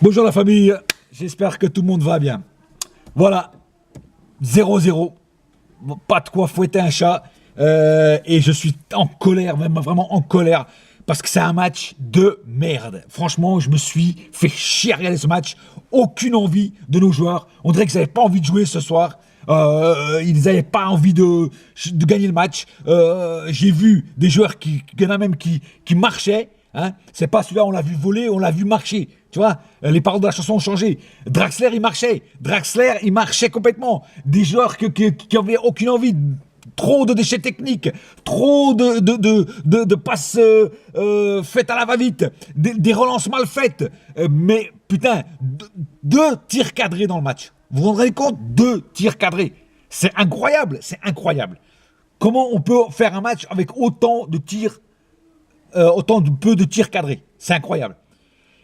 Bonjour la famille, j'espère que tout le monde va bien. Voilà, 0-0, pas de quoi fouetter un chat, et je suis en colère, même vraiment en colère, parce que c'est un match de merde. Franchement, je me suis fait chier à regarder ce match, aucune envie de nos joueurs, on dirait qu'ils n'avaient pas envie de jouer ce soir. Ils n'avaient pas envie de gagner le match. J'ai vu des joueurs il y en a même qui marchaient. Hein, c'est pas celui-là, on l'a vu voler, on l'a vu marcher. Tu vois, les paroles de la chanson ont changé. Draxler, il marchait. Draxler, il marchait complètement. Des joueurs qui avaient aucune envie. Trop de déchets techniques, trop de passes faites à la va-vite, des relances mal faites. Mais putain, deux tirs cadrés dans le match. Vous vous rendez compte? Deux tirs cadrés. C'est incroyable, c'est incroyable. Comment on peut faire un match avec autant de tirs, peu de tirs cadrés? C'est incroyable.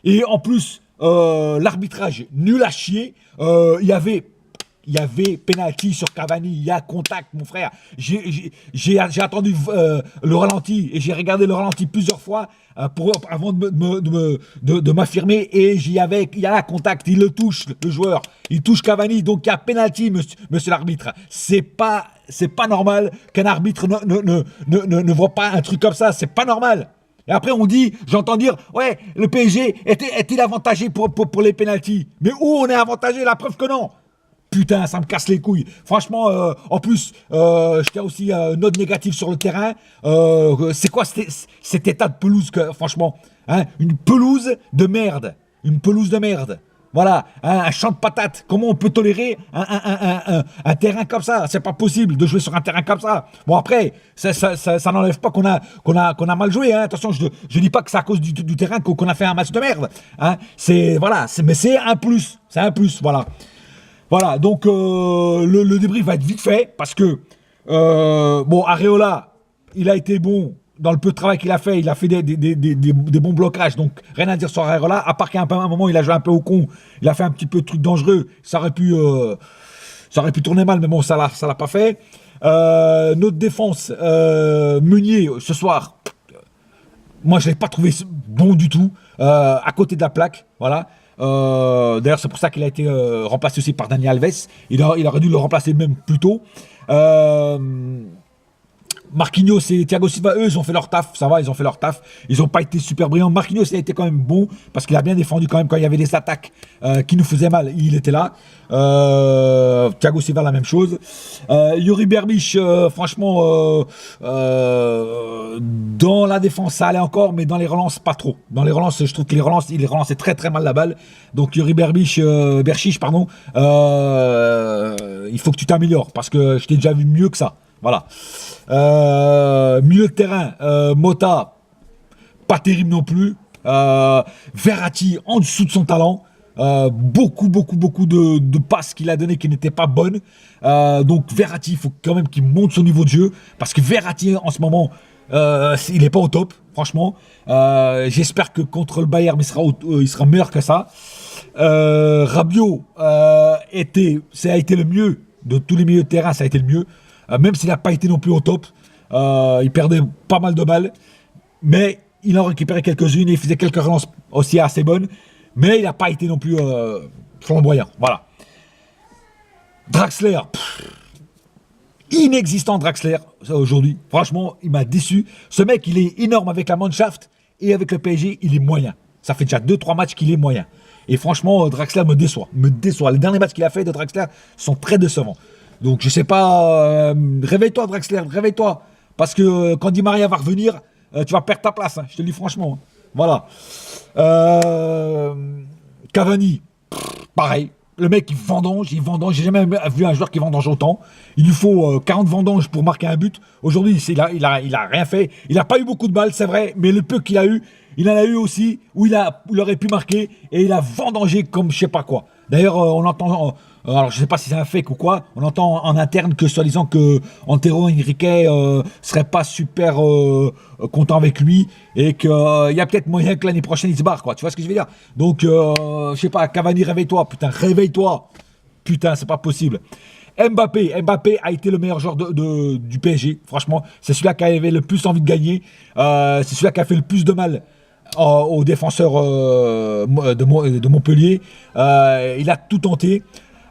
Et en plus, l'arbitrage nul à chier. Il y avait penalty sur Cavani, il y a contact, mon frère. J'ai attendu le ralenti et j'ai regardé le ralenti plusieurs fois avant de m'affirmer. Et il y a contact, il le touche, le joueur. Il touche Cavani, donc il y a penalty, monsieur l'arbitre. C'est pas normal qu'un arbitre ne voit pas un truc comme ça. C'est pas normal. Et après, j'entends dire, ouais, le PSG est-il avantagé pour les pénaltys? Mais où on est avantagé? La preuve que non. Putain, ça me casse les couilles. Franchement, en plus, je tiens aussi note négative sur le terrain. C'est quoi cet état de pelouse franchement, hein, une pelouse de merde. Une pelouse de merde. Voilà, hein, un champ de patates. Comment on peut tolérer un terrain comme ça? C'est pas possible de jouer sur un terrain comme ça. Bon après, ça n'enlève pas qu'on a mal joué. Hein. Attention, je dis pas que c'est à cause du terrain qu'on a fait un match de merde. Hein. Mais c'est un plus. C'est un plus, voilà. Voilà, donc le débrief va être vite fait parce que Areola, il a été bon dans le peu de travail qu'il a fait. Il a fait des bons blocages, donc rien à dire sur Areola. À part qu'à un moment, il a joué un peu au con. Il a fait un petit peu de trucs dangereux. Ça aurait pu tourner mal, mais bon, ça l'a pas fait. Notre défense, Meunier, ce soir, moi, je l'ai pas trouvé bon du tout. À côté de la plaque, voilà. D'ailleurs, c'est pour ça qu'il a été remplacé aussi par Dani Alves. Il aurait dû le remplacer même plus tôt. Marquinhos et Thiago Silva, eux, ils ont fait leur taf, ça va, ils ont fait leur taf. Ils n'ont pas été super brillants. Marquinhos, il a été quand même bon parce qu'il a bien défendu quand même quand il y avait des attaques qui nous faisaient mal. Il était là. Thiago Silva, la même chose. Yuri Berbic, franchement, dans la défense, ça allait encore, mais dans les relances, pas trop. Dans les relances, je trouve qu'il relançait très très mal la balle. Donc Yuri Berbic, Berchiche, pardon, il faut que tu t'améliores parce que je t'ai déjà vu mieux que ça. Voilà. Milieu de terrain, Mota, pas terrible non plus. Verratti, en dessous de son talent. Beaucoup de passes qu'il a données qui n'étaient pas bonnes. Donc Verratti, il faut quand même qu'il monte son niveau de jeu. Parce que Verratti, en ce moment, il n'est pas au top, franchement. J'espère que contre le Bayern, il sera meilleur que ça. Rabiot ça a été le mieux. De tous les milieux de terrain, ça a été le mieux. Même s'il n'a pas été non plus au top, il perdait pas mal de balles, mais il en récupérait quelques-unes et il faisait quelques relances aussi assez bonnes, mais il n'a pas été non plus flamboyant. Voilà. Draxler, inexistant Draxler aujourd'hui. Franchement, il m'a déçu. Ce mec, il est énorme avec la Mannschaft et avec le PSG, il est moyen. Ça fait déjà 2-3 matchs qu'il est moyen. Et franchement, Draxler me déçoit. Les derniers matchs qu'il a fait de Draxler sont très décevants. Donc je sais pas, réveille-toi Draxler, réveille-toi. Parce que quand Di Maria va revenir, tu vas perdre ta place, hein, je te le dis franchement. Voilà. Cavani, pareil. Le mec il vendange, j'ai jamais vu un joueur qui vendange autant. Il lui faut 40 vendanges pour marquer un but. Aujourd'hui, il a rien fait. Il n'a pas eu beaucoup de balles, c'est vrai, mais le peu qu'il a eu, il en a eu aussi où il aurait pu marquer et il a vendangé comme je sais pas quoi. D'ailleurs, on entend, alors je sais pas si c'est un fake ou quoi, on entend en interne que soi-disant que Antero Henrique serait pas super content avec lui et qu'il y a peut-être moyen que l'année prochaine il se barre, quoi. Tu vois ce que je veux dire? Donc, je sais pas, Cavani, réveille-toi, putain, réveille-toi. Putain, c'est pas possible. Mbappé a été le meilleur joueur du PSG, franchement. C'est celui-là qui avait le plus envie de gagner. C'est celui-là qui a fait le plus de mal au défenseur de Montpellier. Il a tout tenté.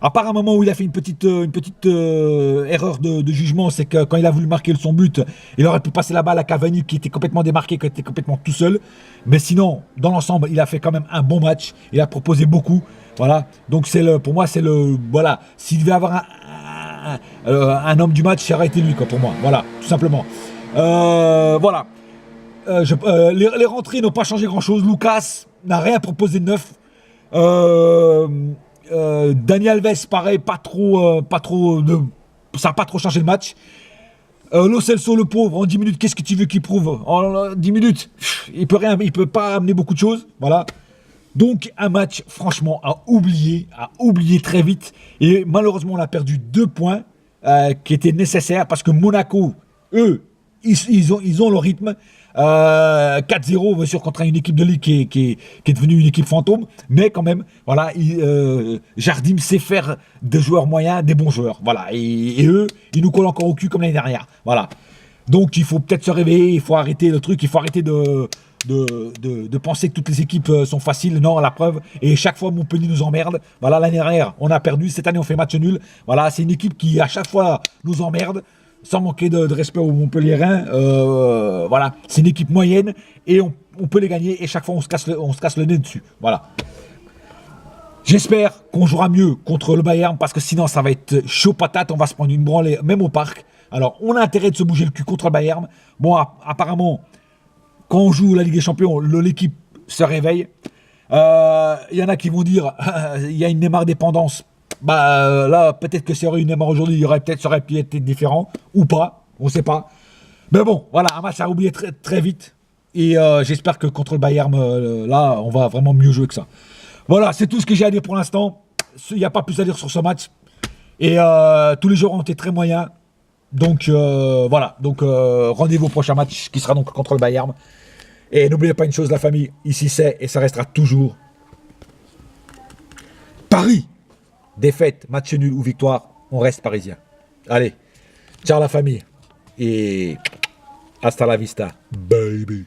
À part un moment où il a fait une petite erreur de jugement, c'est que quand il a voulu marquer son but, il aurait pu passer la balle à Cavani qui était complètement démarqué, qui était complètement tout seul. Mais sinon, dans l'ensemble, il a fait quand même un bon match. Il a proposé beaucoup. Voilà. Donc pour moi, c'est le voilà. S'il devait avoir un homme du match, ça aurait été lui, quoi, pour moi. Voilà, tout simplement. Voilà. Les rentrées n'ont pas changé grand-chose. Lucas n'a rien proposé de neuf. Dani Alves, pareil, ça n'a pas trop changé le match. Lo Celso, le pauvre, en 10 minutes, qu'est-ce que tu veux qu'il prouve? En 10 minutes, il peut pas amener beaucoup de choses. Voilà. Donc, un match, franchement, à oublier très vite. Et malheureusement, on a perdu 2 points qui étaient nécessaires parce que Monaco, eux, ils ont le rythme. 4-0, bien sûr, contre une équipe de ligue qui est devenue une équipe fantôme, mais quand même, voilà, Jardim sait faire des joueurs moyens, des bons joueurs, voilà, et eux, ils nous collent encore au cul comme l'année dernière, voilà. Donc, il faut peut-être se réveiller, il faut arrêter le truc, il faut arrêter de penser que toutes les équipes sont faciles, non, la preuve, et chaque fois Montpellier nous emmerde, voilà, l'année dernière, on a perdu, cette année on fait match nul, voilà, c'est une équipe qui à chaque fois nous emmerde, sans manquer de respect aux Montpelliérains, voilà, c'est une équipe moyenne et on peut les gagner et chaque fois on se casse le nez dessus, voilà. J'espère qu'on jouera mieux contre le Bayern parce que sinon ça va être chaud patate, on va se prendre une branlée même au parc. Alors on a intérêt de se bouger le cul contre le Bayern. Bon, apparemment, quand on joue la Ligue des Champions, l'équipe se réveille. Il y en a qui vont dire il y a une Neymar dépendance. Bah là, peut-être que s'il y aurait une Neymar aujourd'hui, ça aurait pu être différent, ou pas, on sait pas. Mais bon, voilà, un match à oublier très, très vite. Et j'espère que contre le Bayern, là, on va vraiment mieux jouer que ça. Voilà, c'est tout ce que j'ai à dire pour l'instant. Il n'y a pas plus à dire sur ce match. Et tous les joueurs ont été très moyens. Donc voilà, donc rendez-vous au prochain match qui sera donc contre le Bayern. Et n'oubliez pas une chose, la famille, ici c'est et ça restera toujours Paris. Défaite, match nul ou victoire, on reste parisien. Allez, ciao la famille. Et hasta la vista, baby.